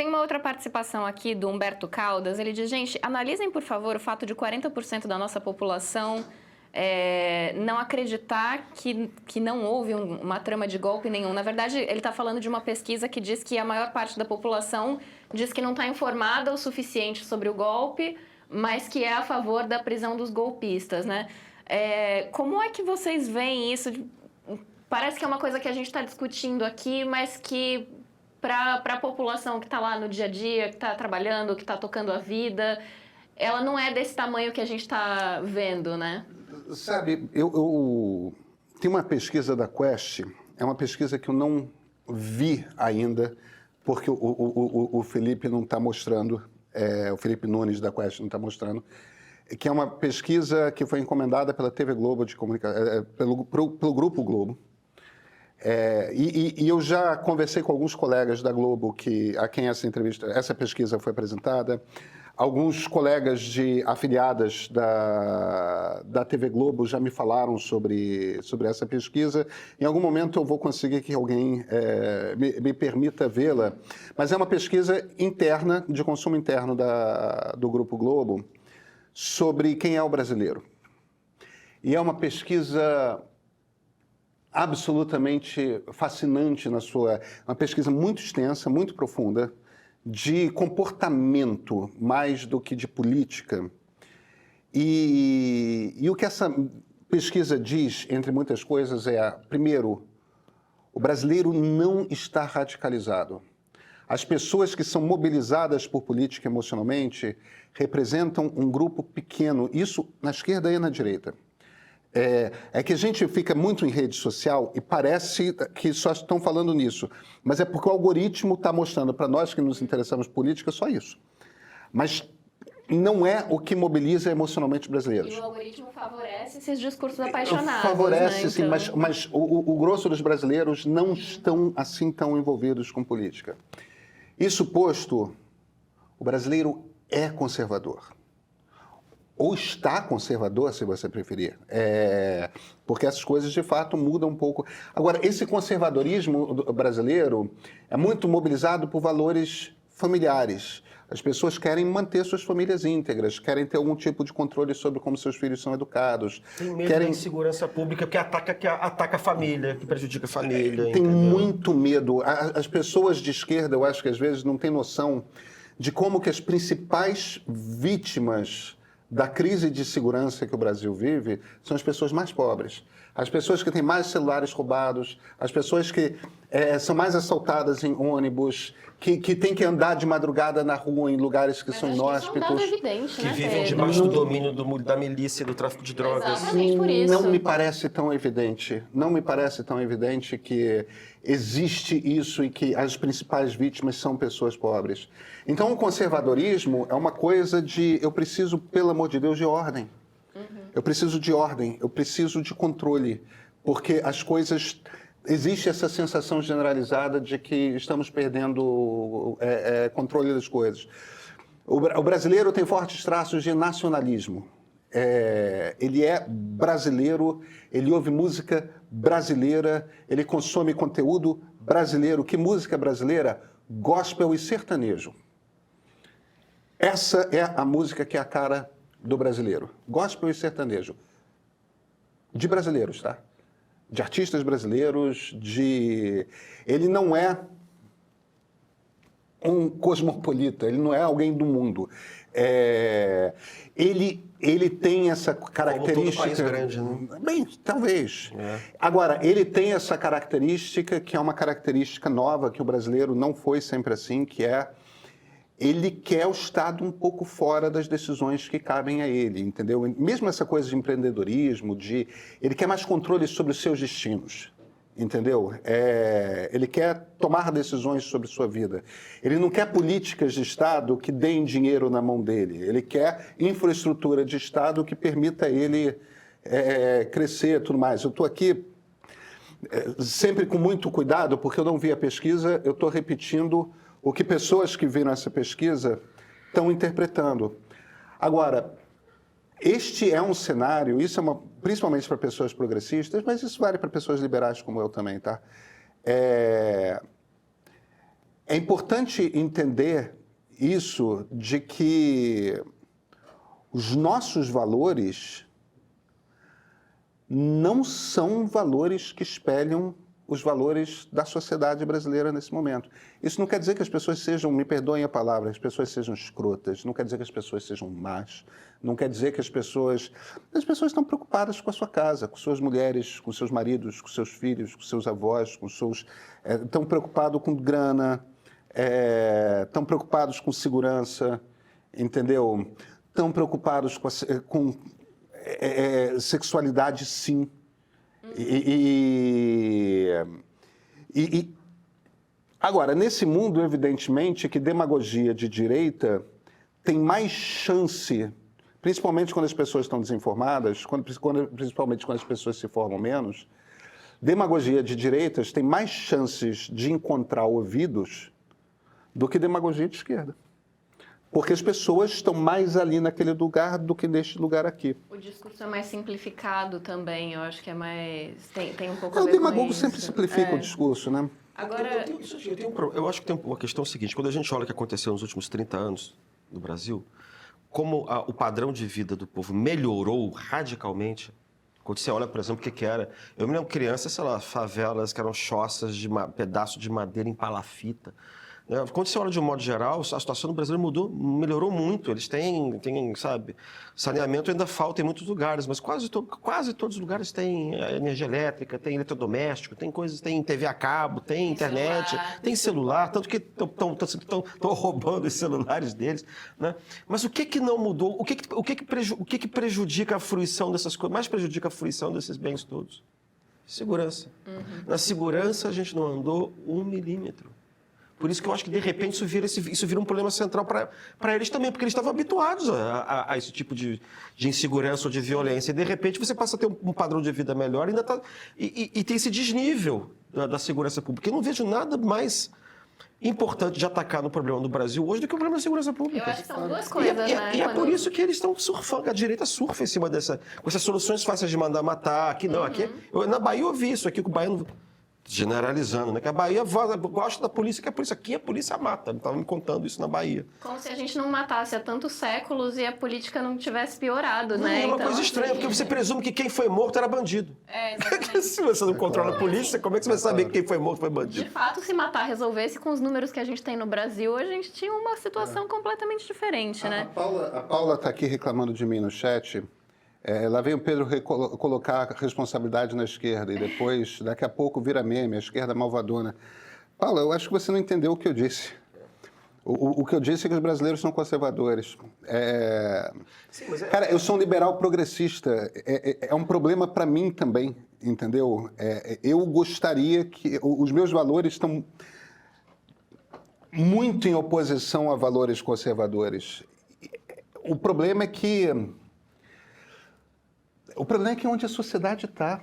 Tem uma outra participação aqui do Humberto Caldas. Ele diz, gente, analisem, por favor, o fato de 40% da nossa população não acreditar que não houve uma trama de golpe nenhum. Na verdade, ele está falando de uma pesquisa que diz que a maior parte da população diz que não está informada o suficiente sobre o golpe, mas que é a favor da prisão dos golpistas, né? Como é que vocês veem isso? Parece que é uma coisa que a gente está discutindo aqui, mas que para a população que está lá no dia a dia, que está trabalhando, que está tocando a vida, ela não é desse tamanho que a gente está vendo, né? Sabe, tem uma pesquisa da Quest, é uma pesquisa que eu não vi ainda, porque o Felipe não está mostrando, o Felipe Nunes da Quest não está mostrando, que é uma pesquisa que foi encomendada pela TV Globo de comunicação, pelo Grupo Globo. E eu já conversei com alguns colegas da Globo a quem essa pesquisa foi apresentada. Alguns colegas afiliadas da TV Globo já me falaram sobre essa pesquisa. Em algum momento eu vou conseguir que alguém me permita vê-la. Mas é uma pesquisa interna, de consumo interno do Grupo Globo, sobre quem é o brasileiro. E é uma pesquisa absolutamente fascinante uma pesquisa muito extensa, muito profunda, de comportamento mais do que de política. E o que essa pesquisa diz, entre muitas coisas, primeiro, o brasileiro não está radicalizado. As pessoas que são mobilizadas por política emocionalmente representam um grupo pequeno, isso na esquerda e na direita. É que a gente fica muito em rede social e parece que só estão falando nisso. Mas é porque o algoritmo está mostrando para nós que nos interessamos por política só isso. Mas não é o que mobiliza emocionalmente os brasileiros. E o algoritmo favorece esses discursos apaixonados. Favorece, né? sim, Então... mas o grosso dos brasileiros não estão assim tão envolvidos com política. Isso posto, o brasileiro é conservador. Ou está conservador, se você preferir, porque essas coisas, de fato, mudam um pouco. Agora, esse conservadorismo brasileiro é muito mobilizado por valores familiares. As pessoas querem manter suas famílias íntegras, querem ter algum tipo de controle sobre como seus filhos são educados. Tem medo da insegurança pública que ataca a família, que prejudica a família. Tem entendeu? muito medo. As pessoas de esquerda, eu acho que às vezes não têm noção de como que as principais vítimas da crise de segurança que o Brasil vive são as pessoas mais pobres. As pessoas que têm mais celulares roubados, as pessoas que são mais assaltadas em ônibus, que têm que andar de madrugada na rua em lugares que são inóspitos. Isso é um dado evidente, Que né, vivem Pedro? debaixo do domínio da milícia, do tráfico de drogas. Exatamente por isso. Não me parece tão evidente. Não me parece tão evidente que existe isso e que as principais vítimas são pessoas pobres. Então, o conservadorismo é uma coisa de eu preciso, pelo amor de Deus, de ordem. Eu preciso de ordem, eu preciso de controle, porque as coisas... Existe essa sensação generalizada de que estamos perdendo controle das coisas. O brasileiro tem fortes traços de nacionalismo. Ele é brasileiro, ele ouve música brasileira, ele consome conteúdo brasileiro. Que música brasileira? Gospel e sertanejo. Essa é a música que é a cara do brasileiro. Gospel e sertanejo. De brasileiros, tá? De artistas brasileiros, Ele não é um cosmopolita, ele não é alguém do mundo. Ele tem essa característica... Como todo país grande, né? Bem, talvez. Agora, ele tem essa característica que é uma característica nova, que o brasileiro não foi sempre assim, que é... Ele quer o Estado um pouco fora das decisões que cabem a ele, entendeu? Mesmo essa coisa de empreendedorismo, ele quer mais controle sobre os seus destinos, entendeu? Ele quer tomar decisões sobre sua vida. Ele não quer políticas de Estado que deem dinheiro na mão dele. Ele quer infraestrutura de Estado que permita ele crescer e tudo mais. Eu estou aqui sempre com muito cuidado, porque eu não vi a pesquisa, eu estou repetindo o que pessoas que viram essa pesquisa estão interpretando. Agora, este é um cenário, principalmente para pessoas progressistas, mas isso vale para pessoas liberais como eu também, tá? É importante entender isso de que os nossos valores não são valores que espelham os valores da sociedade brasileira nesse momento. Isso não quer dizer que as pessoas sejam, me perdoem a palavra, as pessoas sejam escrotas, não quer dizer que as pessoas sejam más, não quer dizer que as pessoas estão preocupadas com a sua casa, com suas mulheres, com seus maridos, com seus filhos, com seus avós, estão preocupados com grana, estão preocupados com segurança, entendeu? Estão preocupados com sexualidade, sim. Agora, nesse mundo, evidentemente, que demagogia de direita tem mais chance, principalmente quando as pessoas estão desinformadas, principalmente quando as pessoas se formam menos, demagogia de direitas tem mais chances de encontrar ouvidos do que demagogia de esquerda. Porque as pessoas estão mais ali naquele lugar do que neste lugar aqui. O discurso é mais simplificado também, eu acho que é mais... Tem um pouco a O ver com demagogo isso. sempre simplifica o discurso, né? Agora... Eu acho que tem uma questão seguinte, quando a gente olha o que aconteceu nos últimos 30 anos no Brasil, como o padrão de vida do povo melhorou radicalmente. Quando você olha, por exemplo, o que era... Eu me lembro criança, sei lá, favelas que eram choças de pedaço de madeira em palafita. Quando você olha de um modo geral, a situação do Brasil melhorou muito. Eles têm, sabe, saneamento ainda falta em muitos lugares, mas quase todos os lugares têm energia elétrica, tem eletrodoméstico, tem coisas, tem TV a cabo, tem internet, tem celular, tanto que estão roubando os celulares deles, né? Mas o que não mudou? O que prejudica a fruição dessas coisas? Mais prejudica a fruição desses bens todos? Segurança. Na segurança a gente não andou 1 milímetro. Por isso que eu acho que, de repente, isso vira um problema central para eles também, porque eles estavam habituados a esse tipo de insegurança ou de violência. E, de repente, você passa a ter um padrão de vida melhor e tem esse desnível da segurança pública. Eu não vejo nada mais importante de atacar no problema do Brasil hoje do que o problema da segurança pública. Eu acho que são duas coisas, né? E é por isso que eles estão surfando, a direita surfa em cima com essas soluções fáceis de mandar matar. Aqui não, na Bahia eu vi isso aqui, que o baiano... Generalizando, né? Que a Bahia gosta da polícia, que a polícia mata. Estavam me contando isso na Bahia. Como se a gente não matasse há tantos séculos e a política não tivesse piorado, né? É uma coisa estranha, porque você presume que quem foi morto era bandido. Exatamente. Se você não controla a polícia, como é que você vai saber que quem foi morto foi bandido? De fato, se matar resolvesse com os números que a gente tem no Brasil, a gente tinha uma situação completamente diferente, né? A Paula está aqui reclamando de mim no chat. Lá vem o Pedro colocar a responsabilidade na esquerda e depois, daqui a pouco, vira meme, a esquerda malvadona. Paula, eu acho que você não entendeu o que eu disse. O que eu disse é que os brasileiros são conservadores. Cara, eu sou um liberal progressista. É um problema para mim também, entendeu? Eu gostaria que... Os meus valores estão muito em oposição a valores conservadores. O problema é que onde a sociedade está.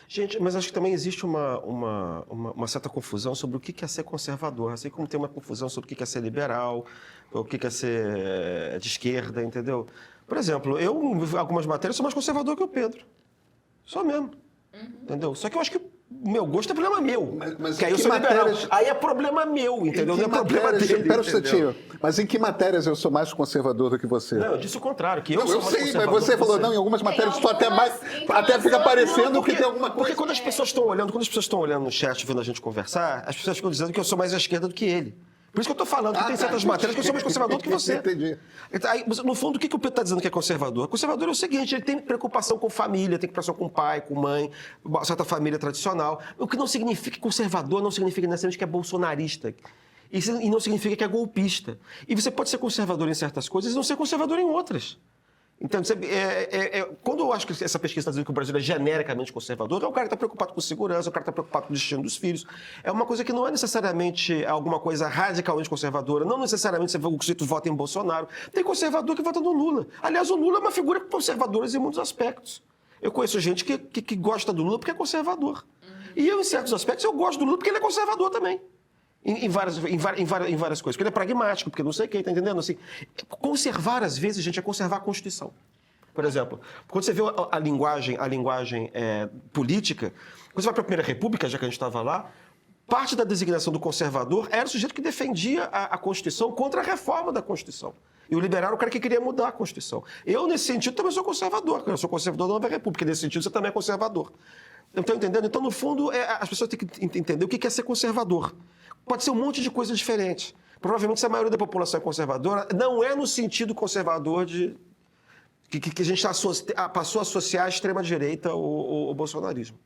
Gente, mas acho que também existe uma certa confusão sobre o que é ser conservador, assim como tem uma confusão sobre o que é ser liberal, o que é ser de esquerda, entendeu? Por exemplo, eu, em algumas matérias, sou mais conservador que o Pedro. Só mesmo. Entendeu? Só que eu acho que o meu gosto é problema meu. Mas que aí eu sou liberal. Aí é problema meu, entendeu? Não é problema dele. Espera um instantinho. Mas em que matérias eu sou mais conservador do que você? Não, eu disse o contrário, que eu sou mais sei, conservador. Mas você falou, não, em algumas matérias tu até fica parecendo que tem alguma coisa. Porque quando as pessoas estão olhando no chat, vendo a gente conversar, as pessoas ficam dizendo que eu sou mais à esquerda do que ele. Por isso que eu estou falando que tem certas matérias que eu sou mais conservador do que você. Entendi. Aí, no fundo, o que o Pedro está dizendo que é conservador? Conservador é o seguinte, ele tem preocupação com família, tem preocupação com pai, com mãe, uma certa família tradicional. O que não significa conservador, não significa necessariamente que é bolsonarista. E não significa que é golpista. E você pode ser conservador em certas coisas e não ser conservador em outras. Então, quando eu acho que essa pesquisa está dizendo que o Brasil é genericamente conservador, é o cara que está preocupado com segurança, o cara que está preocupado com o destino dos filhos. É uma coisa que não é necessariamente alguma coisa radicalmente conservadora, não necessariamente o sujeito vota em Bolsonaro. Tem conservador que vota no Lula. Aliás, o Lula é uma figura conservadora em muitos aspectos. Eu conheço gente que gosta do Lula porque é conservador. E eu, em certos aspectos, eu gosto do Lula porque ele é conservador também. Em várias coisas. Porque ele é pragmático, porque não sei quem, tá entendendo? Assim, conservar, às vezes, gente, é conservar a Constituição. Por exemplo, quando você vê a linguagem política, quando você vai para a Primeira República, já que a gente estava lá, parte da designação do conservador era o sujeito que defendia a Constituição contra a reforma da Constituição. E o liberal era o cara que queria mudar a Constituição. Eu, nesse sentido, também sou conservador. Eu sou conservador da Nova República. Nesse sentido, você também é conservador. Estão entendendo? Então, no fundo, as pessoas têm que entender o que é ser conservador. Pode ser um monte de coisa diferente. Provavelmente, se a maioria da população é conservadora, não é no sentido conservador que a gente passou a associar a extrema-direita ao bolsonarismo.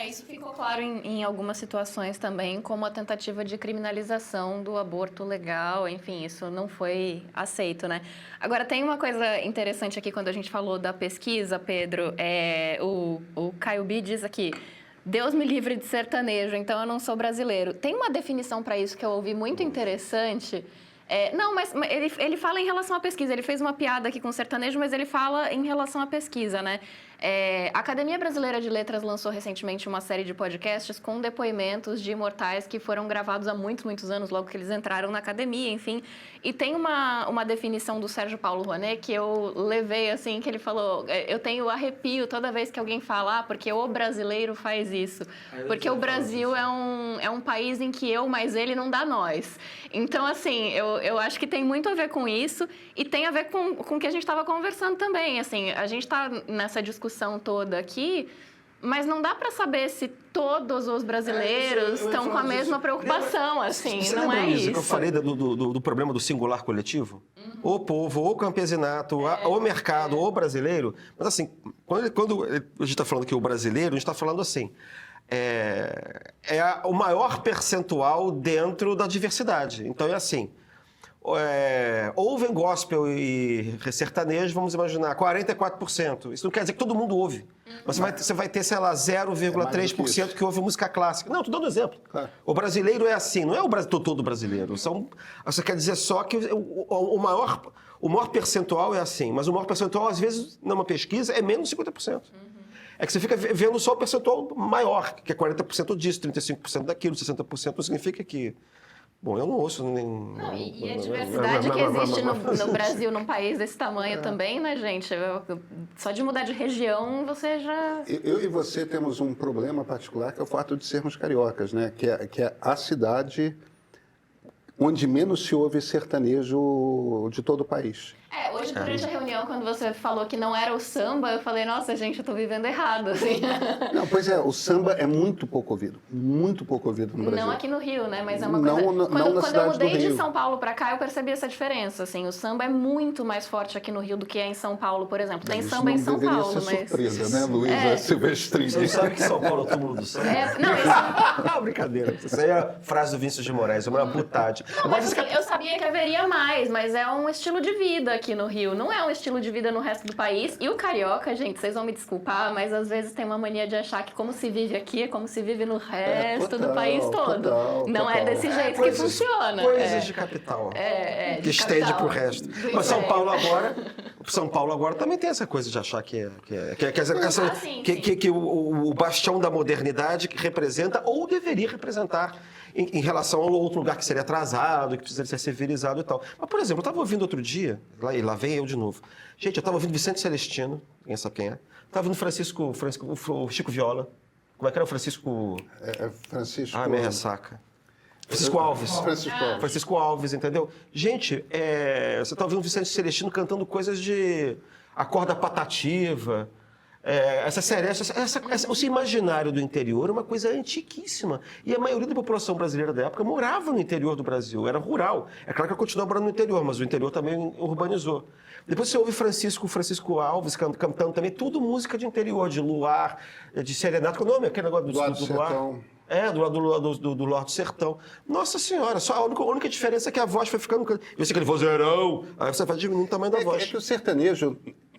Isso ficou claro em algumas situações também, como a tentativa de criminalização do aborto legal, enfim, isso não foi aceito, né? Agora, tem uma coisa interessante aqui, quando a gente falou da pesquisa, Pedro, o Caio B diz aqui, Deus me livre de sertanejo, então eu não sou brasileiro. Tem uma definição para isso que eu ouvi muito interessante. Não, mas ele fala em relação à pesquisa. Ele fez uma piada aqui com o sertanejo, mas ele fala em relação à pesquisa, né? A Academia Brasileira de Letras lançou recentemente uma série de podcasts com depoimentos de imortais que foram gravados há muitos, muitos anos, logo que eles entraram na academia, enfim. E tem uma definição do Sérgio Paulo Rouanet que eu levei, assim, que ele falou, eu tenho arrepio toda vez que alguém fala, porque o brasileiro faz isso. Porque o Brasil é um país em que eu mais ele não dá nós. Então, assim, eu acho que tem muito a ver com isso e tem a ver com o que a gente estava conversando também. Assim, a gente está nessa discussão toda aqui, mas não dá para saber se todos os brasileiros estão com a mesma preocupação, assim, Você não é isso. Que eu falei do problema do singular coletivo? O povo, o campesinato, o mercado, o brasileiro. Mas assim, quando a gente está falando que o brasileiro, a gente está falando assim, o maior percentual dentro da diversidade. Então é assim, ouvem gospel e sertanejo, vamos imaginar, 44%. Isso não quer dizer que todo mundo ouve. Mas você vai ter, sei lá, 0,3% que ouve música clássica. Não, estou dando um exemplo. Claro. O brasileiro é assim, não é o todo brasileiro. Você quer dizer só que o maior percentual é assim, mas o maior percentual, às vezes, numa pesquisa, é menos de 50%. É que você fica vendo só o percentual maior, que é 40% disso, 35% daquilo, 60%, não significa que... Bom, eu não ouço nem... E a diversidade que existe no Brasil, num país desse tamanho também, né, gente? Só de mudar de região, você já... Eu e você temos um problema particular, que é o fato de sermos cariocas, né? Que é a cidade onde menos se ouve sertanejo de todo o país. Hoje, durante a reunião, quando você falou que não era o samba, eu falei, nossa, gente, eu tô vivendo errado, assim. Não, pois o samba é muito pouco ouvido no Brasil. Não aqui no Rio, né, mas é uma coisa... Quando eu mudei de São Paulo pra cá, eu percebi essa diferença, assim, o samba é muito mais forte aqui no Rio do que é em São Paulo, por exemplo. Tem samba em São Paulo, mas... surpresa, né, Luísa Silvestrini? Você não sabe que São Paulo é o túmulo do samba? Não, brincadeira. Isso aí é a frase do Vinícius de Moraes, é uma putade. Não, mas assim, eu sabia que haveria mais, mas é um estilo de vida aqui no Rio, não é um estilo de vida no resto do país. E o carioca, gente, vocês vão me desculpar, mas às vezes tem uma mania de achar que como se vive aqui é como se vive no resto do país todo. Não é desse jeito que funciona. Coisas de capital. Que estende pro resto. Mas São Paulo agora também tem essa coisa de achar que o bastião da modernidade que representa ou deveria representar em relação a outro lugar que seria atrasado, que precisaria ser civilizado e tal. Mas, por exemplo, eu estava ouvindo outro dia, lá vem eu de novo. Gente, eu estava ouvindo Vicente Celestino, quem sabe quem é. Estava ouvindo o Chico Viola. Como é que era o Francisco? Francisco... minha ressaca. Francisco Alves. Francisco Alves, entendeu? Gente, você está ouvindo o Vicente Celestino cantando coisas de acorda patativa. Esse imaginário do interior é uma coisa antiquíssima. E a maioria da população brasileira da época morava no interior do Brasil, era rural. É claro que continua morando no interior, mas o interior também urbanizou. Depois você ouve Francisco Alves cantando também, tudo música de interior, de luar, de serenato. Qual é o nome? Aquele negócio do luar. Do Luar do Sertão. Nossa Senhora, só a única diferença é que a voz foi ficando... Eu sei aquele vozeirão, aí você vai diminuindo o tamanho da voz. É que o sertanejo...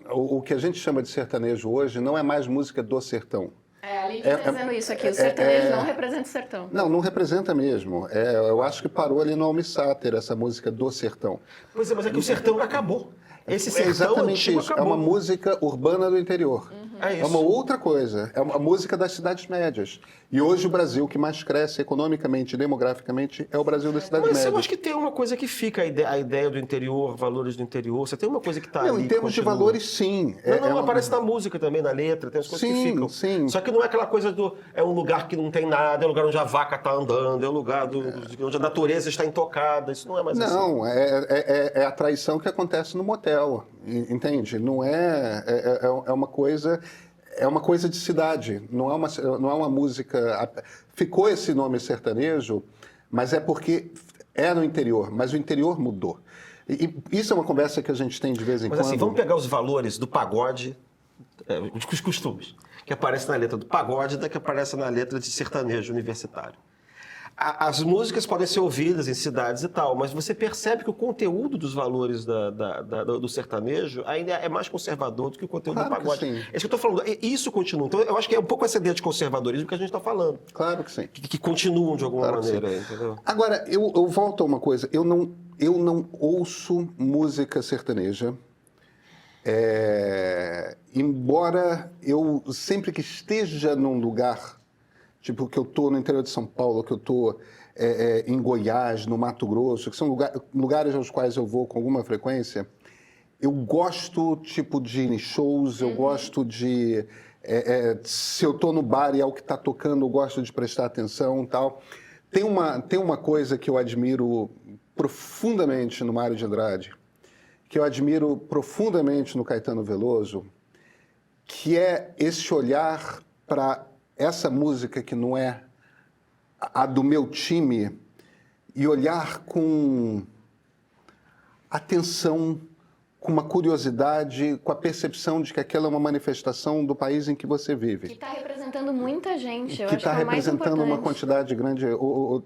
O que a gente chama de sertanejo hoje não é mais música do sertão. A Lívia está dizendo isso aqui, o sertanejo não representa o sertão. Não representa mesmo. Eu acho que parou ali no Almir Sater, essa música do sertão. Pois é, mas é que o sertão acabou. Esse sertão exatamente isso. Acabou. É uma música urbana do interior. É uma outra coisa. É uma música das cidades médias. E hoje o Brasil que mais cresce economicamente e demograficamente é o Brasil das cidades médias. Mas eu acho que tem uma coisa que fica, a ideia do interior, valores do interior. Você tem uma coisa que está ali. Em termos de valores, sim. Aparece na música também, na letra, tem as coisas que ficam. Sim. Só que não é aquela coisa do... É um lugar que não tem nada, é um lugar onde a vaca está andando, é um lugar onde a natureza está intocada. Isso não é mais assim. Não, é a traição que acontece no motel, entende? Não é uma coisa... É uma coisa de cidade, não é uma música... Ficou esse nome sertanejo, mas é porque é no interior, mas o interior mudou. E isso é uma conversa que a gente tem de vez em quando. Mas assim, vamos pegar os valores do pagode, os costumes, que aparecem na letra do pagode da que aparece na letra de sertanejo universitário. As músicas podem ser ouvidas em cidades e tal, mas você percebe que o conteúdo dos valores do sertanejo ainda é mais conservador do que o conteúdo do pagode. Sim. É isso que eu estou falando. Isso continua. Então, eu acho que é um pouco essa ideia de conservadorismo que a gente está falando. Claro que sim. Que continuam de alguma maneira, entendeu? Agora, eu volto a uma coisa. Eu não ouço música sertaneja. Embora eu, sempre que esteja num lugar, tipo que eu estou no interior de São Paulo, que eu estou em Goiás, no Mato Grosso, que são lugares aos quais eu vou com alguma frequência, eu gosto tipo de ir em shows, eu gosto de... se eu estou no bar e é o que está tocando, eu gosto de prestar atenção e tal. Tem uma coisa que eu admiro profundamente no Mário de Andrade, que eu admiro profundamente no Caetano Veloso, que é esse olhar para essa música que não é a do meu time e olhar com atenção, com uma curiosidade, com a percepção de que aquela é uma manifestação do país em que você vive. Que está representando muita gente, eu Que acho que está é o mais representando uma importante. quantidade grande.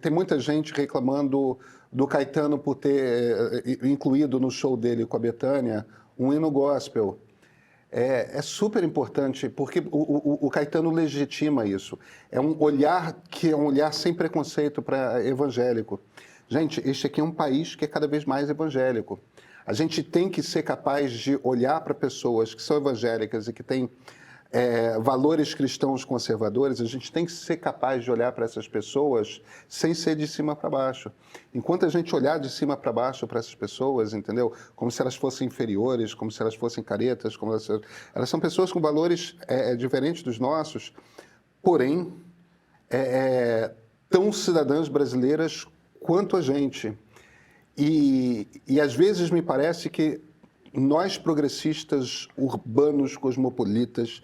Tem muita gente reclamando do Caetano por ter incluído no show dele com a Bethânia um hino gospel. É super importante, porque o Caetano legitima isso. É um olhar que é um olhar sem preconceito para evangélico. Gente, este aqui é um país que é cada vez mais evangélico. A gente tem que ser capaz de olhar para pessoas que são evangélicas e que têm valores cristãos conservadores, a gente tem que ser capaz de olhar para essas pessoas sem ser de cima para baixo. Enquanto a gente olhar de cima para baixo para essas pessoas, entendeu? Como se elas fossem inferiores, como se elas fossem caretas, elas são pessoas com valores diferentes dos nossos, porém, tão cidadãs brasileiras quanto a gente. E às vezes me parece que nós, progressistas, urbanos, cosmopolitas,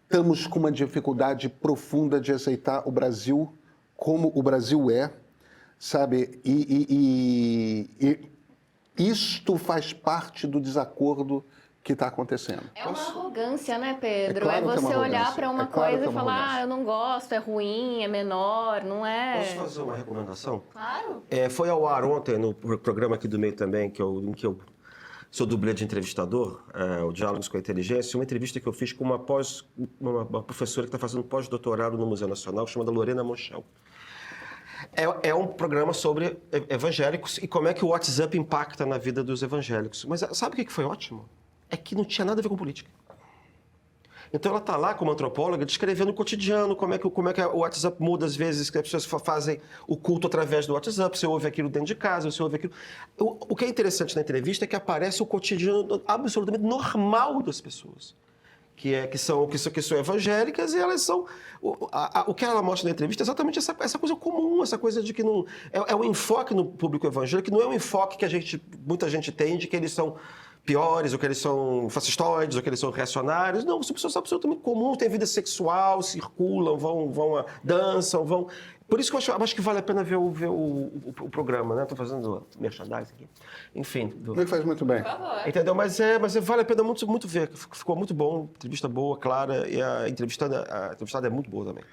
estamos com uma dificuldade profunda de aceitar o Brasil como o Brasil é, sabe? E isto faz parte do desacordo que está acontecendo. É uma arrogância, né, Pedro? É claro que é uma você olhar arrogância. para uma É claro coisa que é e uma falar, arrogância. eu não gosto, é ruim, é menor, não é... Posso fazer uma recomendação? Claro. Foi ao ar ontem, no programa aqui do meio também, em que eu sou dublê de entrevistador, o Diálogos com a Inteligência, uma entrevista que eu fiz com uma professora que está fazendo pós-doutorado no Museu Nacional, chamada Lorena Monchel. É um programa sobre evangélicos e como é que o WhatsApp impacta na vida dos evangélicos. Mas sabe o que foi ótimo? É que não tinha nada a ver com política. Então ela está lá como antropóloga descrevendo o cotidiano, como é que o WhatsApp muda às vezes, que as pessoas fazem o culto através do WhatsApp, você ouve aquilo dentro de casa, você ouve aquilo... O que é interessante na entrevista é que aparece o cotidiano absolutamente normal das pessoas, que são evangélicas, e elas são... O que ela mostra na entrevista é exatamente essa coisa comum, essa coisa de que não... É um enfoque no público evangélico, que não é um enfoque que muita gente tem de que eles são piores, ou que eles são fascistoides, ou que eles são reacionários. Não, são pessoas absolutamente comuns, têm vida sexual, circulam, dançam, vão... Por isso que eu acho que vale a pena ver o programa, né? Estou fazendo merchandising aqui. Enfim. Ele faz muito bem. Por favor. Entendeu? Mas vale a pena muito ver. Ficou muito bom, entrevista boa, clara, e a entrevistada é muito boa também.